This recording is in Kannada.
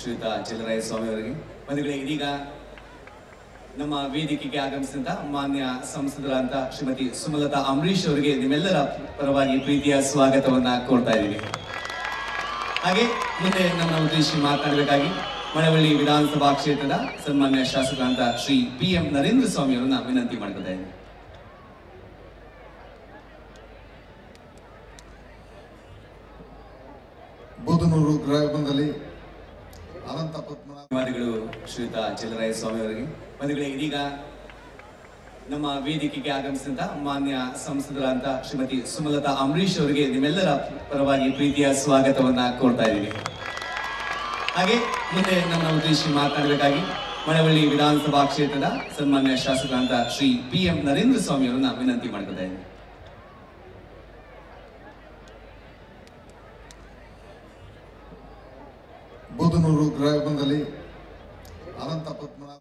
ಶ್ರೀಯುತ ಚೆಲುವರಾಯ ಸ್ವಾಮಿ ಅವರಿಗೆ ಬಂಧುಗಳೇ, ಇದೀಗ ನಮ್ಮ ವೇದಿಕೆಗೆ ಆಗಮಿಸಿದಂತ ಮಾನ್ಯ ಸಂಸದರಾದಂತ ಶ್ರೀಮತಿ ಸುಮಲತಾ ಅಂಬರೀಶ್ ಅವರಿಗೆ ನಿಮ್ಮೆಲ್ಲರ ಪರವಾಗಿ ಪ್ರೀತಿಯ ಸ್ವಾಗತವನ್ನ ಕೋರ್ತಾ ಇದ್ದೀವಿ. ಹಾಗೆ ಮುಂದೆ ನಮ್ಮ ಉದ್ದೇಶಿ ಮಾತನಾಡಬೇಕಾಗಿ ಮಳವಳ್ಳಿ ವಿಧಾನಸಭಾ ಕ್ಷೇತ್ರದ ಸನ್ಮಾನ್ಯ ಶಾಸಕರಾದಂತ ಶ್ರೀ PM ನರೇಂದ್ರ ಸ್ವಾಮಿ ಅವರನ್ನ ವಿನಂತಿ ಮಾಡ್ಕೊತಾ ಇದ್ದೀನಿ. ಬೂದನೂರು ಗ್ರಾಮದಲ್ಲಿ ಅನಂತ ಧನ್ಯವಾದಗಳು ಶ್ರೀಯುತ ಚೆಲುವರಾಯ ಸ್ವಾಮಿ ಅವರಿಗೆ. ಬಂಧುಗಳೇ, ಇದೀಗ ನಮ್ಮ ವೇದಿಕೆಗೆ ಆಗಮಿಸಿದಂತ ಮಾನ್ಯ ಸಂಸದರಾದಂತ ಶ್ರೀಮತಿ ಸುಮಲತಾ ಅಂಬರೀಶ್ ಅವರಿಗೆ ನಿಮ್ಮೆಲ್ಲರ ಪರವಾಗಿ ಪ್ರೀತಿಯ ಸ್ವಾಗತವನ್ನ ಕೋರ್ತಾ ಇದ್ದೀವಿ. ಹಾಗೆ ಮುಂದೆ ನಮ್ಮ ಉದ್ದೇಶಿ ಮಾತನಾಡಬೇಕಾಗಿ ಮಳವಳ್ಳಿ ವಿಧಾನಸಭಾ ಕ್ಷೇತ್ರದ ಸನ್ಮಾನ್ಯ ಶಾಸಕರಾದಂತ ಶ್ರೀ PM ನರೇಂದ್ರ ಸ್ವಾಮಿ ಅವರನ್ನ ವಿನಂತಿ ಮಾಡ್ಕೊತಾ ಇದ್ದೀನಿ. ಬೂದನೂರು ಗ್ರಾಮದಲ್ಲಿ ಅನಂತ ಪದ್ಮನಾಭ